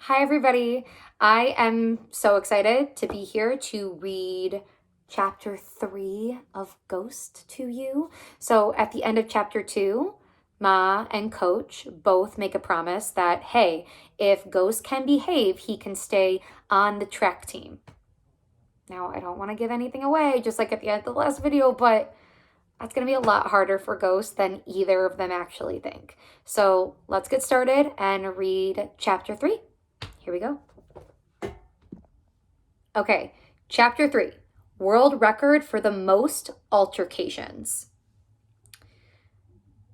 Hi, everybody. I am so excited to be here to read chapter 3 of Ghost to you. So, at the end of chapter 2, Ma and Coach both make a promise that, hey, if Ghost can behave, he can stay on the track team. Now, I don't want to give anything away, just like at the end of the last video, but that's going to be a lot harder for Ghost than either of them actually think. So, let's get started and read chapter 3. Here we go. Okay, chapter 3, world record for the most altercations.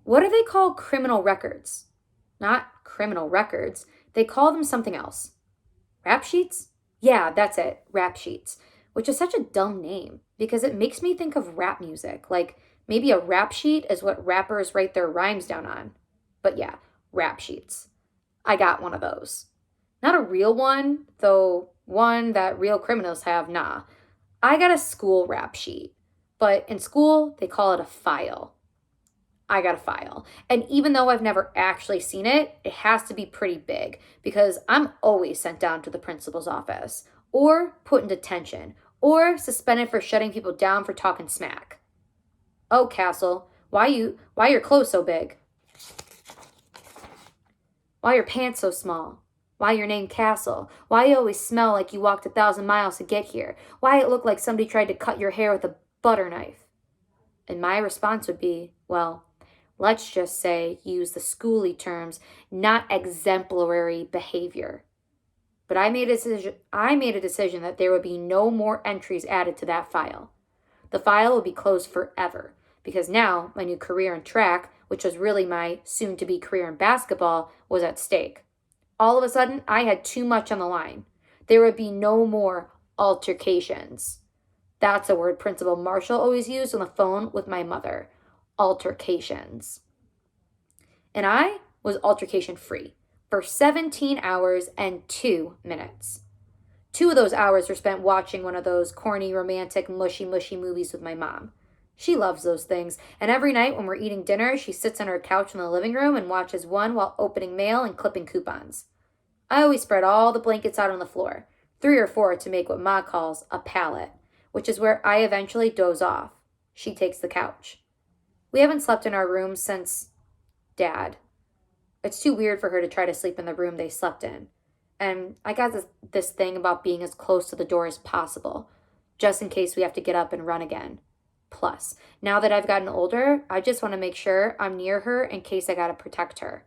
What do they call criminal records? Not criminal records. They call them something else. Rap sheets? Yeah, that's it, rap sheets, which is such a dumb name because it makes me think of rap music. Like maybe a rap sheet is what rappers write their rhymes down on. But yeah, rap sheets. I got one of those. Not a real one, though one that real criminals have, nah. I got a school rap sheet, but in school, they call it a file. I got a file. And even though I've never actually seen it, it has to be pretty big because I'm always sent down to the principal's office or put in detention or suspended for shutting people down for talking smack. Oh, Castle, why your clothes so big? Why your pants so small? Why your name Castle? Why you always smell like you walked 1,000 miles to get here? Why it looked like somebody tried to cut your hair with a butter knife? And my response would be, well, let's just say, use the schooly terms, not exemplary behavior. But I made a decision that there would be no more entries added to that file. The file would be closed forever because now my new career in track, which was really my soon-to-be career in basketball, was at stake. All of a sudden, I had too much on the line. There would be no more altercations. That's a word Principal Marshall always used on the phone with my mother. Altercations. And I was altercation free for 17 hours and 2 minutes. 2 of those hours were spent watching one of those corny, romantic, mushy movies with my mom. She loves those things, and every night when we're eating dinner, she sits on her couch in the living room and watches one while opening mail and clipping coupons. I always spread all the blankets out on the floor, 3 or 4 to make what Ma calls a pallet, which is where I eventually doze off. She takes the couch. We haven't slept in our room since Dad. It's too weird for her to try to sleep in the room they slept in. And I got this thing about being as close to the door as possible, just in case we have to get up and run again. Plus, now that I've gotten older, I just want to make sure I'm near her in case I gotta protect her.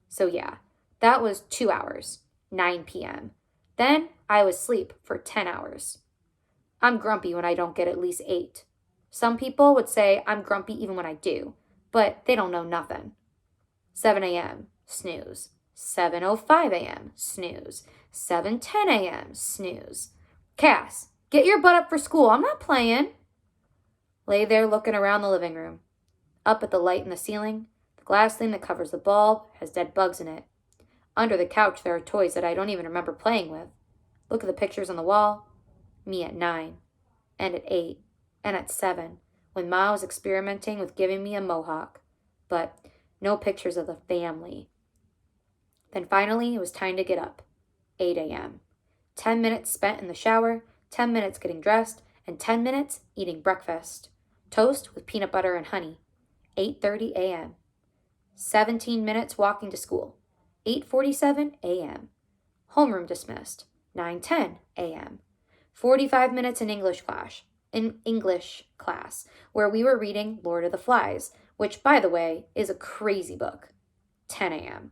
So yeah, that was 2 hours, 9 p.m. Then I was asleep for 10 hours. I'm grumpy when I don't get at least 8. Some people would say I'm grumpy even when I do, but they don't know nothing. 7 a.m., snooze. 7:05 a.m., snooze. 7:10 a.m., snooze. Cass, get your butt up for school. I'm not playing. Lay there looking around the living room. Up at the light in the ceiling, the glass thing that covers the bulb has dead bugs in it. Under the couch there are toys that I don't even remember playing with. Look at the pictures on the wall. Me at 9, and at 8, and at 7, when Ma was experimenting with giving me a mohawk. But no pictures of the family. Then finally it was time to get up. 8 a.m. 10 minutes spent in the shower, 10 minutes getting dressed, and 10 minutes eating breakfast. Toast with peanut butter and honey. 8:30 a.m. 17 minutes walking to school. 8:47 a.m. Homeroom dismissed. 9:10 a.m. 45 minutes in English class, where we were reading Lord of the Flies, which, by the way, is a crazy book. 10 a.m.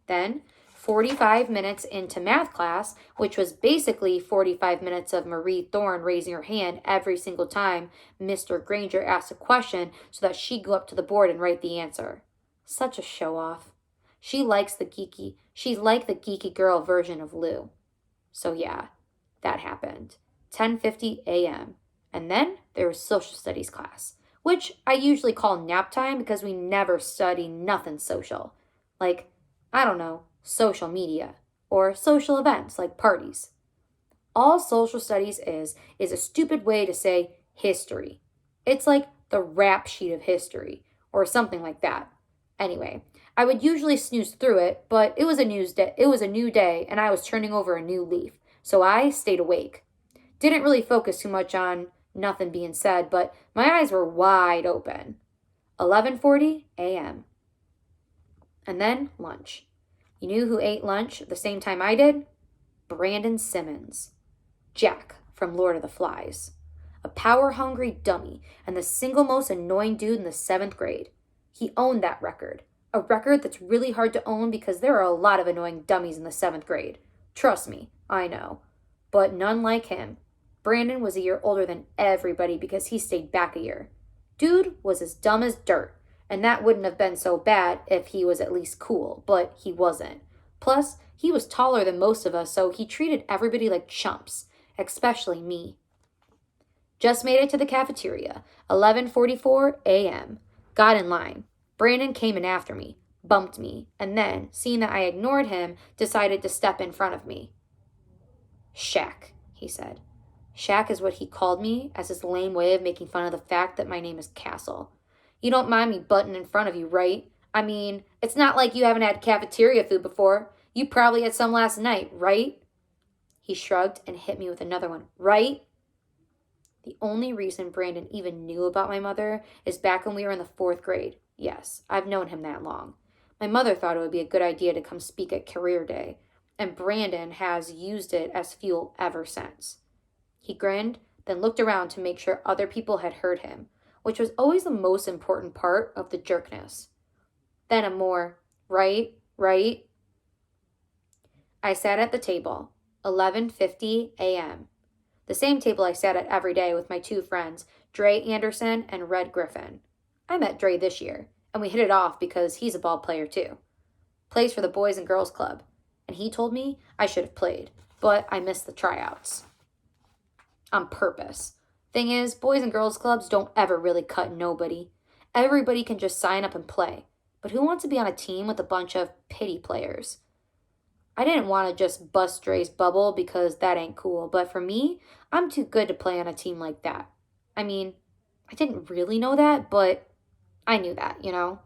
Then 45 minutes into math class, which was basically 45 minutes of Marie Thorne raising her hand every single time Mr. Granger asked a question so that she'd go up to the board and write the answer. Such a show-off. She's like the geeky girl version of Lou. So yeah, that happened. 10:50 a.m. And then there was social studies class, which I usually call nap time because we never study nothing social. Like, I don't know, social media or social events like parties. All social studies is a stupid way to say history. It's like the rap sheet of history or something like that. Anyway, I would usually snooze through it, but it was a new day, and I was turning over a new leaf, so I stayed awake. Didn't really focus too much on nothing being said, but my eyes were wide open. 11:40 a.m. And then lunch. You knew who ate lunch at the same time I did? Brandon Simmons. Jack from Lord of the Flies. A power-hungry dummy and the single most annoying dude in the 7th grade. He owned that record. A record that's really hard to own because there are a lot of annoying dummies in the 7th grade. Trust me, I know. But none like him. Brandon was a year older than everybody because he stayed back a year. Dude was as dumb as dirt, and that wouldn't have been so bad if he was at least cool, but he wasn't. Plus, he was taller than most of us, so he treated everybody like chumps, especially me. Just made it to the cafeteria, 11:44 a.m. Got in line. Brandon came in after me, bumped me, and then, seeing that I ignored him, decided to step in front of me. Shaq, he said. Shaq is what he called me as his lame way of making fun of the fact that my name is Castle. You don't mind me butting in front of you, right? I mean, it's not like you haven't had cafeteria food before. You probably had some last night, right? He shrugged and hit me with another one. Right? The only reason Brandon even knew about my mother is back when we were in the 4th grade. Yes, I've known him that long. My mother thought it would be a good idea to come speak at career day, and Brandon has used it as fuel ever since. He grinned, then looked around to make sure other people had heard him, which was always the most important part of the jerkness. Then a more, right? I sat at the table, 11:50 a.m. The same table I sat at every day with my 2 friends, Dre Anderson and Red Griffin. I met Dre this year, and we hit it off because he's a ball player too. Plays for the Boys and Girls Club, and he told me I should have played, but I missed the tryouts. On purpose. Thing is, Boys and Girls Clubs don't ever really cut nobody. Everybody can just sign up and play, but who wants to be on a team with a bunch of pity players? I didn't want to just bust Dre's bubble because that ain't cool, but for me, I'm too good to play on a team like that. I mean, I didn't really know that, but I knew that, you know?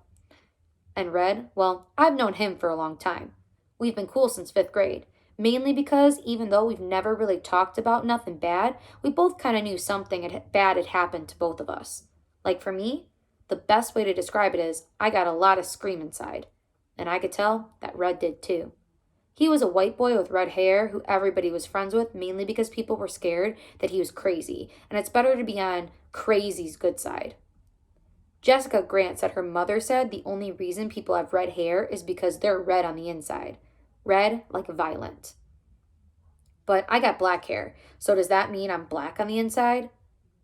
And Red, well, I've known him for a long time. We've been cool since 5th grade, mainly because even though we've never really talked about nothing bad, we both kind of knew something bad had happened to both of us. Like for me, the best way to describe it is I got a lot of scream inside, and I could tell that Red did too. He was a white boy with red hair who everybody was friends with, mainly because people were scared that he was crazy, and it's better to be on crazy's good side. Jessica Grant said her mother said the only reason people have red hair is because they're red on the inside. Red like violent. But I got black hair, so does that mean I'm black on the inside?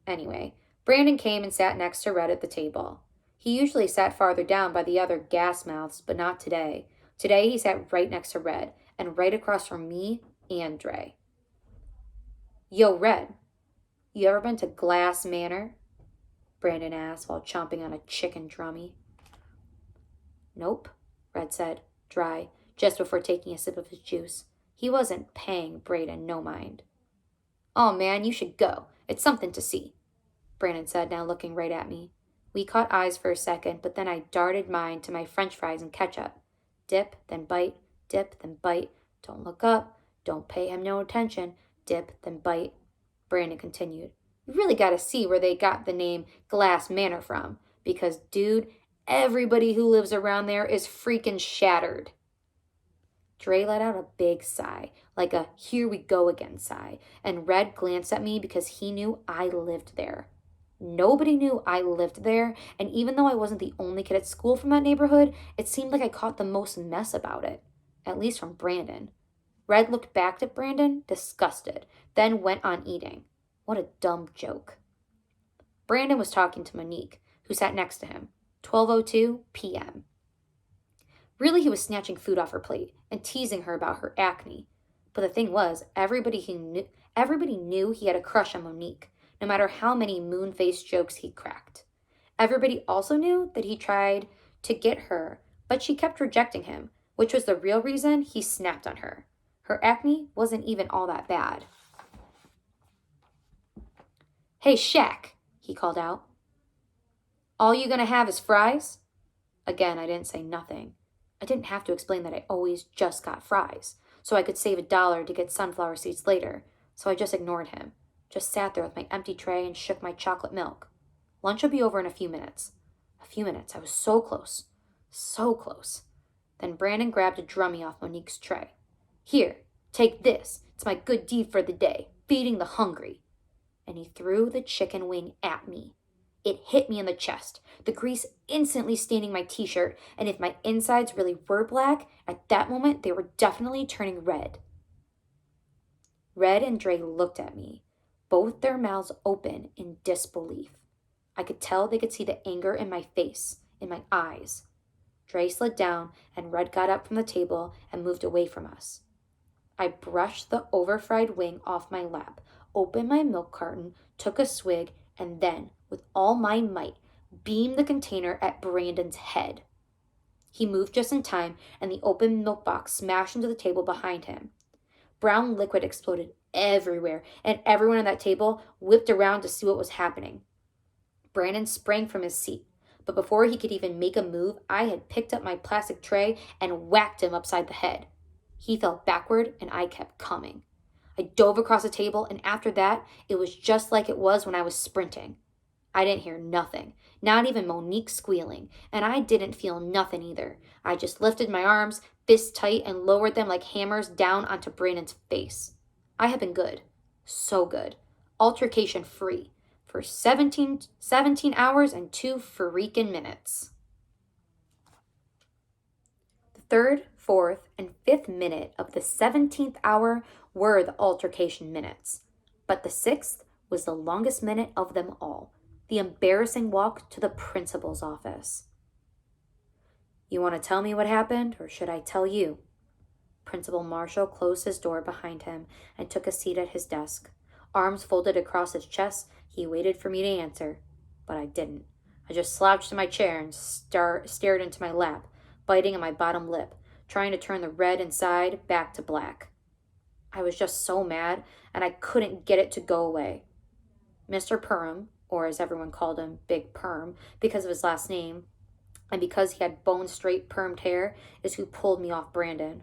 Anyway, Brandon came and sat next to Red at the table. He usually sat farther down by the other gas mouths, but not today. Today he sat right next to Red, and right across from me and Dre. Yo, Red, you ever been to Glass Manor? Brandon asked while chomping on a chicken drummy. Nope, Red said, dry, just before taking a sip of his juice. He wasn't paying Brandon no mind. Oh man, you should go. It's something to see, Brandon said, now looking right at me. We caught eyes for a second, but then I darted mine to my french fries and ketchup. Dip, then bite, dip, then bite. Don't look up. Don't pay him no attention. Dip, then bite. Brandon continued. You really got to see where they got the name Glass Manor from. Because, dude, everybody who lives around there is freaking shattered. Dre let out a big sigh, like a here we go again sigh, and Red glanced at me because he knew I lived there. Nobody knew I lived there, and even though I wasn't the only kid at school from that neighborhood, it seemed like I caught the most mess about it, at least from Brandon. Red looked back at Brandon, disgusted, then went on eating. What a dumb joke. Brandon was talking to Monique, who sat next to him, 12:02 p.m. Really, he was snatching food off her plate and teasing her about her acne. But the thing was, everybody knew he had a crush on Monique, no matter how many moon-faced jokes he cracked. Everybody also knew that he tried to get her, but she kept rejecting him, which was the real reason he snapped on her. Her acne wasn't even all that bad. Hey, Shaq, he called out. All you gonna have is fries? Again, I didn't say nothing. I didn't have to explain that I always just got fries, so I could save $1 to get sunflower seeds later, so I just ignored him. Just sat there with my empty tray and shook my chocolate milk. Lunch will be over in a few minutes. A few minutes. I was so close. So close. Then Brandon grabbed a drummie off Monique's tray. Here, take this. It's my good deed for the day, feeding the hungry. And he threw the chicken wing at me. It hit me in the chest, the grease instantly staining my t-shirt, and if my insides really were black, at that moment they were definitely turning red. Red and Dre looked at me, both their mouths open in disbelief. I could tell they could see the anger in my face, in my eyes. Dre slid down, and Red got up from the table and moved away from us. I brushed the overfried wing off my lap, opened my milk carton, took a swig, and then, with all my might, beamed the container at Brandon's head. He moved just in time, and the open milk box smashed into the table behind him. Brown liquid exploded everywhere, and everyone at that table whipped around to see what was happening. Brandon sprang from his seat, but before he could even make a move, I had picked up my plastic tray and whacked him upside the head. He fell backward, and I kept coming. I dove across the table, and after that, it was just like it was when I was sprinting. I didn't hear nothing, not even Monique squealing, and I didn't feel nothing either. I just lifted my arms, fists tight, and lowered them like hammers down onto Brandon's face. I had been good. So good. Altercation free. For 17 hours and 2 freaking minutes. The 3rd, 4th, and 5th minute of the 17th hour were the altercation minutes. But the 6th was the longest minute of them all. The embarrassing walk to the principal's office. You want to tell me what happened, or should I tell you? Principal Marshall closed his door behind him and took a seat at his desk. Arms folded across his chest, he waited for me to answer. But I didn't. I just slouched in my chair and stared into my lap, biting on my bottom lip, trying to turn the red inside back to black. I was just so mad, and I couldn't get it to go away. Mr. Perham, or as everyone called him, Big Perm, because of his last name, and because he had bone-straight permed hair, is who pulled me off Brandon.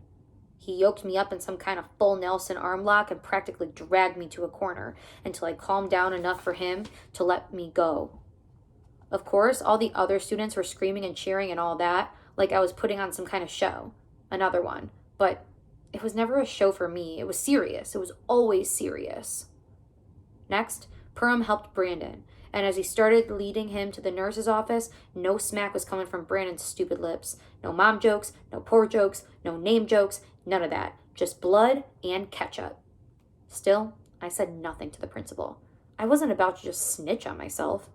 He yoked me up in some kind of full Nelson arm lock and practically dragged me to a corner until I calmed down enough for him to let me go. Of course, all the other students were screaming and cheering and all that, like I was putting on some kind of show. Another one. But it was never a show for me. It was serious. It was always serious. Next, Perham helped Brandon, and as he started leading him to the nurse's office, no smack was coming from Brandon's stupid lips. No mom jokes, no poor jokes, no name jokes, none of that. Just blood and ketchup. Still, I said nothing to the principal. I wasn't about to just snitch on myself.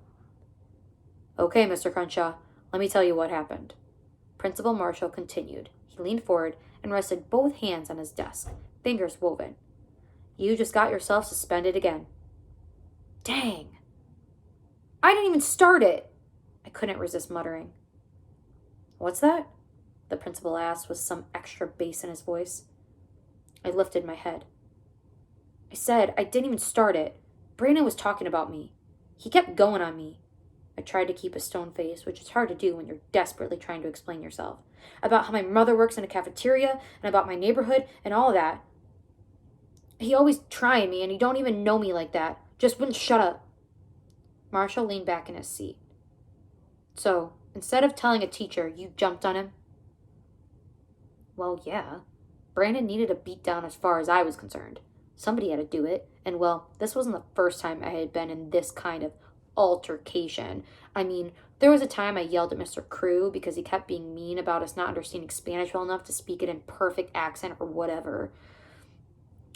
Okay, Mr. Crenshaw, let me tell you what happened. Principal Marshall continued. He leaned forward and rested both hands on his desk, fingers woven. You just got yourself suspended again. Dang. I didn't even start it. I couldn't resist muttering. What's that? The principal asked with some extra bass in his voice. I lifted my head. I said I didn't even start it. Brandon was talking about me. He kept going on me. I tried to keep a stone face, which is hard to do when you're desperately trying to explain yourself. About how my mother works in a cafeteria and about my neighborhood and all that. He always trying me and he don't even know me like that. Just wouldn't shut up. Marshall leaned back in his seat. So, instead of telling a teacher, you jumped on him? Well, yeah. Brandon needed a beatdown as far as I was concerned. Somebody had to do it. And well, this wasn't the first time I had been in this kind of altercation. I mean, there was a time I yelled at Mr. Crew because he kept being mean about us not understanding Spanish well enough to speak it in perfect accent or whatever.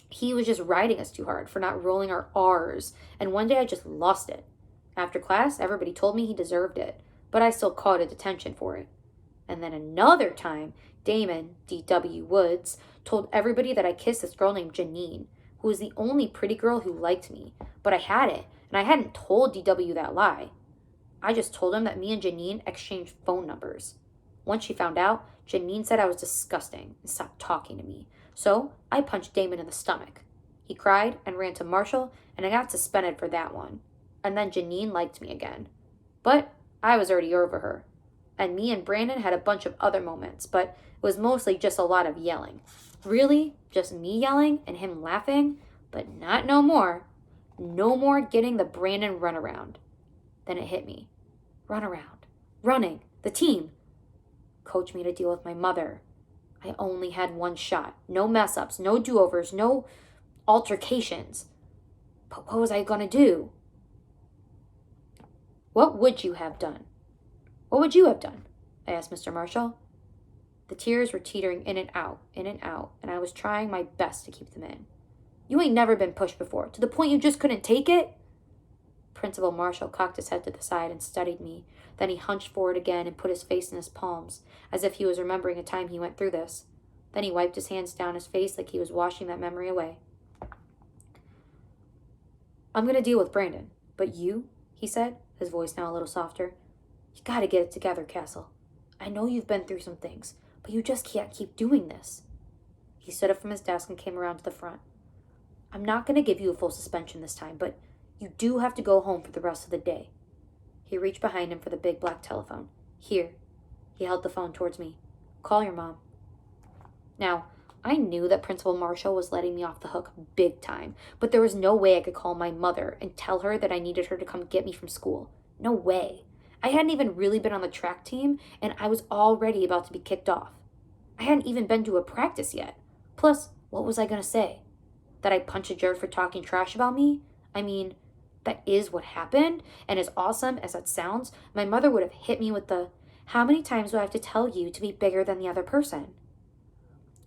He was just riding us too hard for not rolling our R's, and one day I just lost it. After class, everybody told me he deserved it, but I still called it detention for it. And then another time, Damon, D.W. Woods, told everybody that I kissed this girl named Janine, who was the only pretty girl who liked me, but I hadn't, and I hadn't told D.W. that lie. I just told him that me and Janine exchanged phone numbers. Once she found out, Janine said I was disgusting and stopped talking to me. So I punched Damon in the stomach. He cried and ran to Marshall, and I got suspended for that one. And then Janine liked me again. But I was already over her. And me and Brandon had a bunch of other moments, but it was mostly just a lot of yelling. Really, just me yelling and him laughing, but not no more. No more getting the Brandon runaround. Then it hit me. Runaround. Running. The team. Coach made a deal with my mother. I only had one shot. No mess-ups, no do-overs, no altercations. But what was I going to do? What would you have done? What would you have done? I asked Mr. Marshall. The tears were teetering in and out, and I was trying my best to keep them in. You ain't never been pushed before, to the point you just couldn't take it? Principal Marshall cocked his head to the side and studied me. Then he hunched forward again and put his face in his palms, as if he was remembering a time he went through this. Then he wiped his hands down his face like he was washing that memory away. I'm going to deal with Brandon. But you, he said, his voice now a little softer, you got to get it together, Castle. I know you've been through some things, but you just can't keep doing this. He stood up from his desk and came around to the front. I'm not going to give you a full suspension this time, but you do have to go home for the rest of the day. He reached behind him for the big black telephone. Here. He held the phone towards me. Call your mom. Now, I knew that Principal Marshall was letting me off the hook big time, but there was no way I could call my mother and tell her that I needed her to come get me from school. No way. I hadn't even really been on the track team, and I was already about to be kicked off. I hadn't even been to a practice yet. Plus, what was I going to say? That I punched a jerk for talking trash about me? I mean, that is what happened, and as awesome as that sounds, my mother would have hit me with the, how many times do I have to tell you to be bigger than the other person?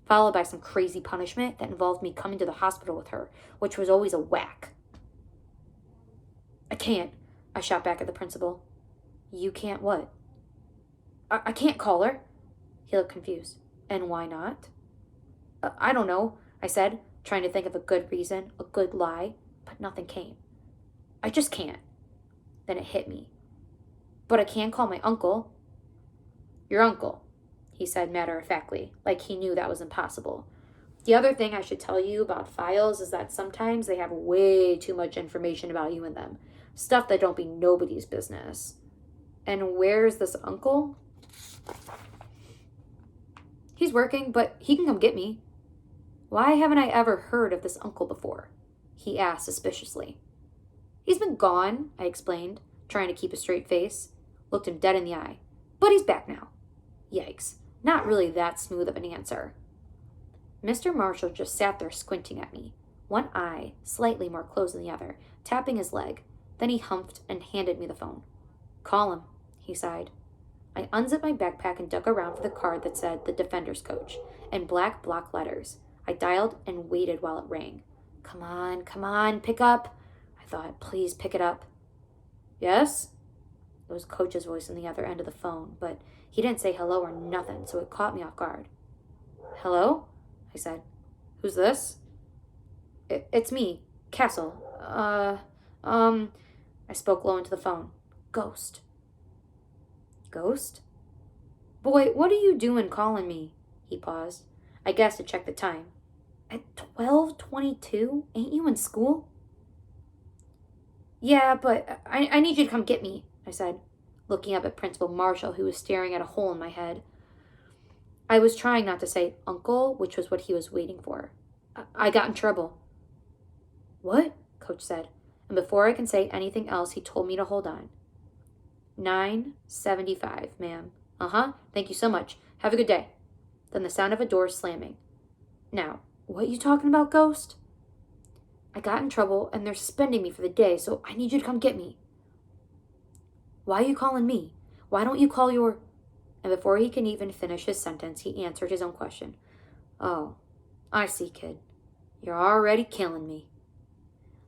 Followed by some crazy punishment that involved me coming to the hospital with her, which was always a whack. I can't, I shot back at the principal. You can't what? I can't call her. He looked confused. And why not? I don't know, I said, trying to think of a good reason, a good lie, but nothing came. I just can't. Then it hit me. But I can call my uncle. Your uncle, he said matter-of-factly, like he knew that was impossible. The other thing I should tell you about files is that sometimes they have way too much information about you in them. Stuff that don't be nobody's business. And where's this uncle? He's working, but he can come get me. Why haven't I ever heard of this uncle before? He asked suspiciously. He's been gone, I explained, trying to keep a straight face. Looked him dead in the eye. But he's back now. Yikes. Not really that smooth of an answer. Mr. Marshall just sat there squinting at me, one eye slightly more closed than the other, tapping his leg. Then he humphed and handed me the phone. Call him, he sighed. I unzipped my backpack and dug around for the card that said the Defenders Coach in black block letters. I dialed and waited while it rang. Come on, pick up. I thought, please pick it up. Yes? It was Coach's voice on the other end of the phone, but he didn't say hello or nothing, so it caught me off guard. Hello? I said. Who's this? It's me, Castle. I spoke low into the phone. Ghost. Ghost? Boy, what are you doing calling me? He paused. I guess to check the time. At 12:22? Ain't you in school? Yeah, but I need you to come get me, I said, looking up at Principal Marshall, who was staring at a hole in my head. I was trying not to say uncle, which was what he was waiting for. I got in trouble. What? Coach said, and before I can say anything else, he told me to hold on. 9:75, ma'am. Uh-huh, thank you so much. Have a good day. Then the sound of a door slamming. Now, what you talking about, Ghost? I got in trouble, and they're suspending me for the day, so I need you to come get me. Why are you calling me? Why don't you call your... And before he can even finish his sentence, he answered his own question. Oh, I see, kid. You're already killing me.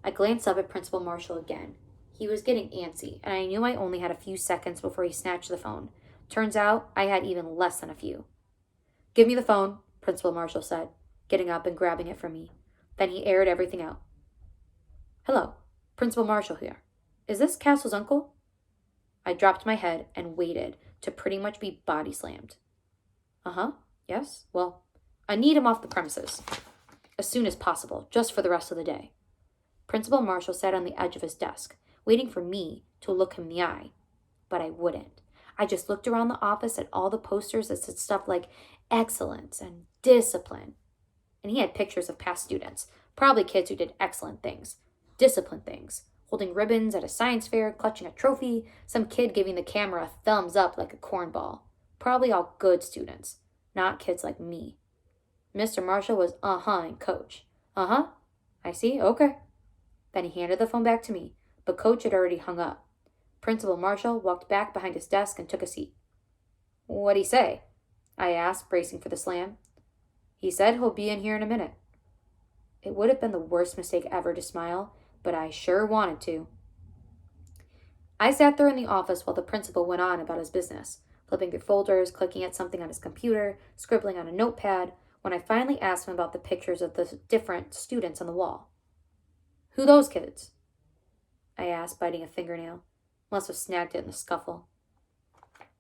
I glanced up at Principal Marshall again. He was getting antsy, and I knew I only had a few seconds before he snatched the phone. Turns out I had even less than a few. Give me the phone, Principal Marshall said, getting up and grabbing it from me. Then he aired everything out. Hello, Principal Marshall here. Is this Castle's uncle? I dropped my head and waited to pretty much be body slammed. Uh-huh, yes, well, I need him off the premises. As soon as possible, just for the rest of the day. Principal Marshall sat on the edge of his desk, waiting for me to look him in the eye. But I wouldn't. I just looked around the office at all the posters that said stuff like excellence and discipline. And he had pictures of past students, probably kids who did excellent things, disciplined things, holding ribbons at a science fair, clutching a trophy, some kid giving the camera a thumbs up like a cornball. Probably all good students, not kids like me. Mr. Marshall was uh-huh-ing Coach. Uh-huh. I see, okay. Then he handed the phone back to me, but Coach had already hung up. Principal Marshall walked back behind his desk and took a seat. "What'd he say?" I asked, bracing for the slam. "He said he'll be in here in a minute." It would have been the worst mistake ever to smile, but I sure wanted to. I sat there in the office while the principal went on about his business, flipping through folders, clicking at something on his computer, scribbling on a notepad, when I finally asked him about the pictures of the different students on the wall. "Who those kids?" I asked, biting a fingernail. Must have snagged it in the scuffle.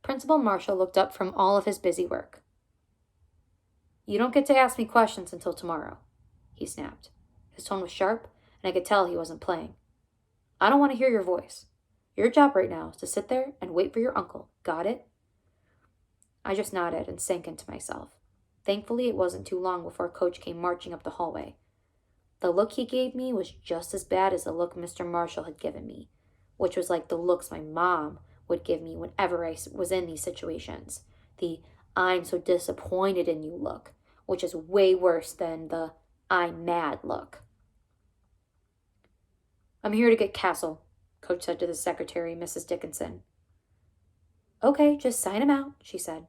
Principal Marshall looked up from all of his busy work. "You don't get to ask me questions until tomorrow," he snapped. His tone was sharp, and I could tell he wasn't playing. "I don't want to hear your voice. Your job right now is to sit there and wait for your uncle. Got it?" I just nodded and sank into myself. Thankfully, it wasn't too long before Coach came marching up the hallway. The look he gave me was just as bad as the look Mr. Marshall had given me, which was like the looks my mom would give me whenever I was in these situations. The "I'm so disappointed in you" look, which is way worse than the "I'm mad" look. "I'm here to get Castle," Coach said to the secretary, Mrs. Dickinson. "Okay, just sign him out," she said.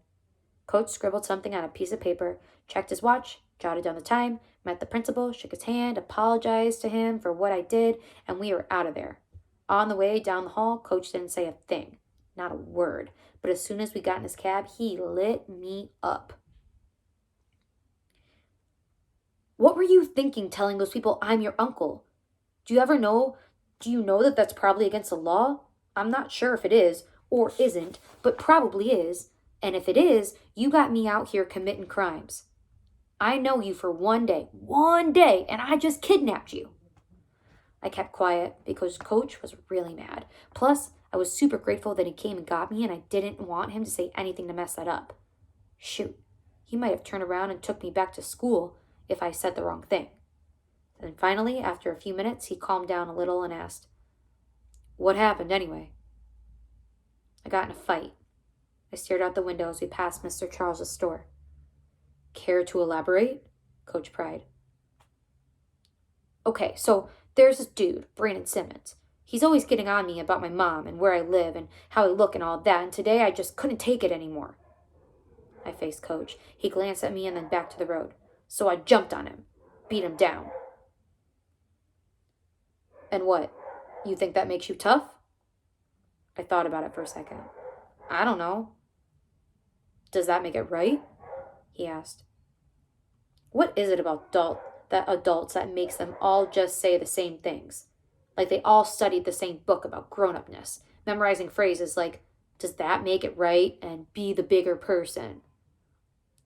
Coach scribbled something on a piece of paper, checked his watch, jotted down the time, met the principal, shook his hand, apologized to him for what I did, and we were out of there. On the way down the hall, Coach didn't say a thing, not a word, but as soon as we got in his cab, he lit me up. "What were you thinking telling those people I'm your uncle? Do you know that that's probably against the law? I'm not sure if it is or isn't, but probably is. And if it is, you got me out here committing crimes. I know you for one day, and I just kidnapped you." I kept quiet because Coach was really mad. Plus, I was super grateful that he came and got me, and I didn't want him to say anything to mess that up. Shoot, he might have turned around and took me back to school if I said the wrong thing. Then finally, after a few minutes, he calmed down a little and asked, "What happened anyway?" "I got in a fight." I stared out the window as we passed Mr. Charles's store. "Care to elaborate?" Coach pried. "Okay, so there's this dude, Brandon Simmons. He's always getting on me about my mom and where I live and how I look and all that, and today I just couldn't take it anymore." I faced Coach. He glanced at me and then back to the road. "So I jumped on him, beat him down." "And what? You think that makes you tough?" I thought about it for a second. "I don't know." "Does that make it right?" he asked. What is it about adults that makes them all just say the same things? Like they all studied the same book about grown-upness, memorizing phrases like, "Does that make it right?" and "be the bigger person."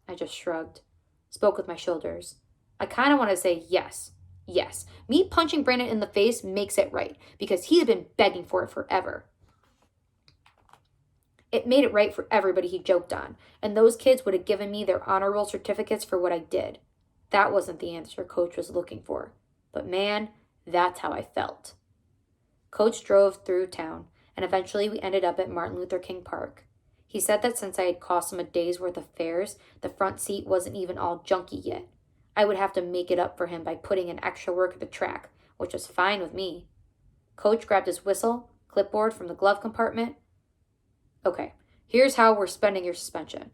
I just shrugged, spoke with my shoulders. I kind of want to say yes. Yes, me punching Brandon in the face makes it right, because he had been begging for it forever. It made it right for everybody he joked on, and those kids would have given me their honor roll certificates for what I did. That wasn't the answer Coach was looking for. But man, that's how I felt. Coach drove through town, and eventually we ended up at Martin Luther King Park. He said that since I had cost him a day's worth of fares, the front seat wasn't even all junky yet. I would have to make it up for him by putting in extra work at the track, which was fine with me. Coach grabbed his whistle, clipboard from the glove compartment. "Okay, here's how we're spending your suspension.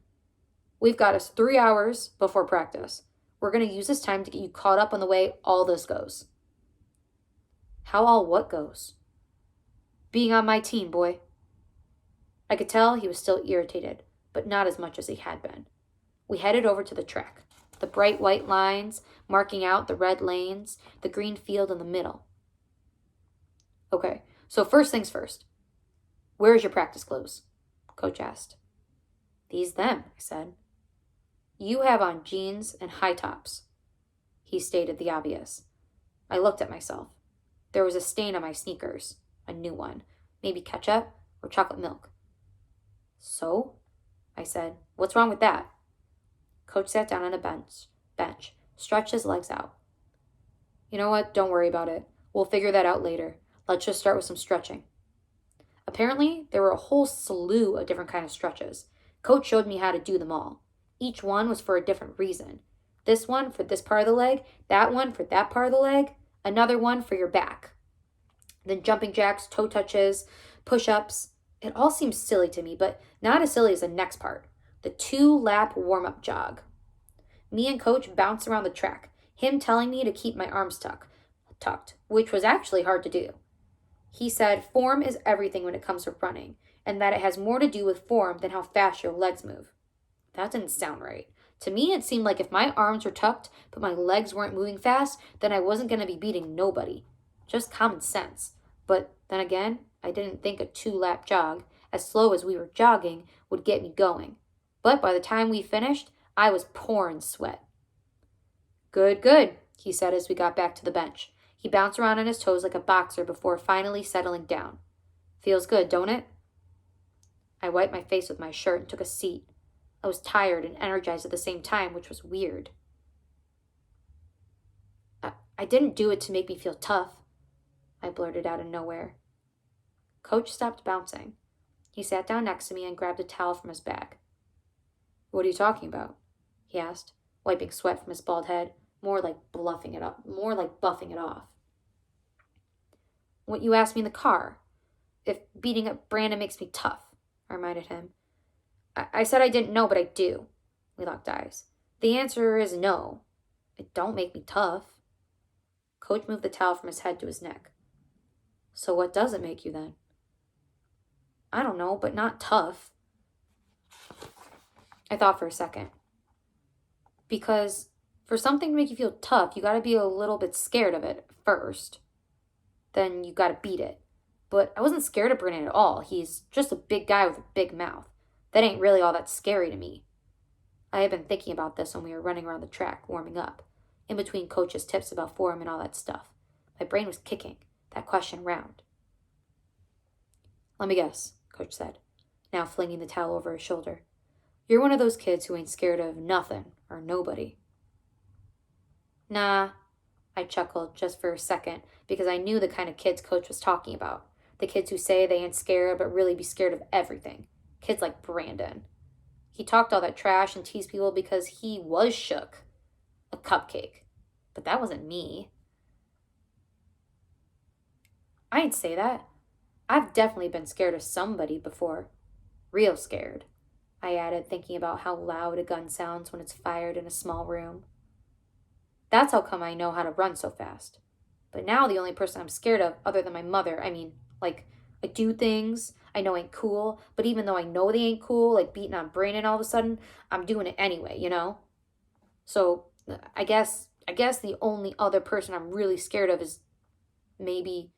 We've got us 3 hours before practice. We're going to use this time to get you caught up on the way all this goes." "How all what goes?" "Being on my team, boy." I could tell he was still irritated, but not as much as he had been. We headed over to the track, the bright white lines marking out the red lanes, the green field in the middle. "Okay, so first things first. Where's your practice clothes?" Coach asked. "These them," I said. "You have on jeans and high tops." He stated the obvious. I looked at myself. There was a stain on my sneakers, a new one, maybe ketchup or chocolate milk. So? I said. What's wrong with that? Coach sat down on a bench, stretched his legs out. You know what? Don't worry about it. We'll figure that out later. Let's just start with some stretching. Apparently, there were a whole slew of different kind of stretches. Coach showed me how to do them all. Each one was for a different reason. This one for this part of the leg, that one for that part of the leg, another one for your back. Then jumping jacks, toe touches, push-ups. It all seems silly to me, but not as silly as the next part. The 2-lap warm-up jog. Me and Coach bounced around the track, him telling me to keep my arms tucked, which was actually hard to do. He said form is everything when it comes to running, and that it has more to do with form than how fast your legs move. That didn't sound right. To me, it seemed like if my arms were tucked, but my legs weren't moving fast, then I wasn't going to be beating nobody. Just common sense. But then again, I didn't think a 2-lap jog, as slow as we were jogging, would get me going. But by the time we finished, I was pouring sweat. Good, he said as we got back to the bench. He bounced around on his toes like a boxer before finally settling down. Feels good, don't it? I wiped my face with my shirt and took a seat. I was tired and energized at the same time, which was weird. I didn't do it to make me feel tough, I blurted out of nowhere. Coach stopped bouncing. He sat down next to me and grabbed a towel from his bag. What are you talking about? He asked, wiping sweat from his bald head, more like buffing it off. What you asked me in the car. If beating up Brandon makes me tough, I reminded him. I said I didn't know, but I do. We locked eyes. The answer is no. It don't make me tough. Coach moved the towel from his head to his neck. So what does it make you then? I don't know, but not tough. I thought for a second. Because for something to make you feel tough, you gotta be a little bit scared of it first. Then you gotta beat it. But I wasn't scared of Brandon at all. He's just a big guy with a big mouth. That ain't really all that scary to me. I had been thinking about this when we were running around the track, warming up, in between Coach's tips about form and all that stuff. My brain was kicking, that question round. Let me guess, Coach said, now flinging the towel over his shoulder. You're one of those kids who ain't scared of nothing or nobody. Nah, I chuckled just for a second because I knew the kind of kids Coach was talking about. The kids who say they ain't scared but really be scared of everything. Kids like Brandon. He talked all that trash and teased people because he was shook. A cupcake. But that wasn't me. I ain't say that. I've definitely been scared of somebody before. Real scared, I added, thinking about how loud a gun sounds when it's fired in a small room. That's how come I know how to run so fast. But now the only person I'm scared of, other than my mother, I do things I know ain't cool, but even though I know they ain't cool, like beating on Brandon all of a sudden, I'm doing it anyway, you know? So I guess the only other person I'm really scared of is me.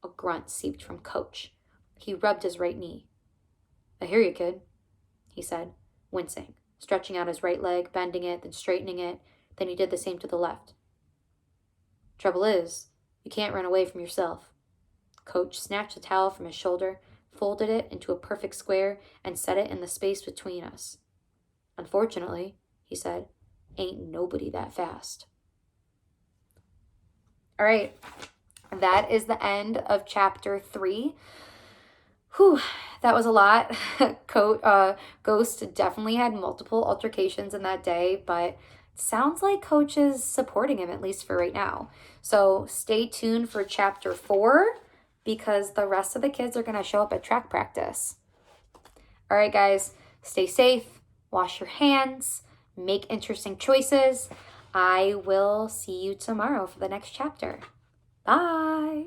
A grunt seeped from Coach. He rubbed his right knee. I hear you, kid, he said, wincing, stretching out his right leg, bending it, then straightening it. Then he did the same to the left. Trouble is, you can't run away from yourself. Coach snatched the towel from his shoulder, folded it into a perfect square, and set it in the space between us. Unfortunately, he said, ain't nobody that fast. All right, that is the end of chapter 3. Whew, that was a lot. Ghost definitely had multiple altercations in that day, but it sounds like Coach is supporting him, at least for right now. So stay tuned for chapter 4, because the rest of the kids are going to show up at track practice. All right, guys, stay safe, wash your hands, make interesting choices. I will see you tomorrow for the next chapter. Bye.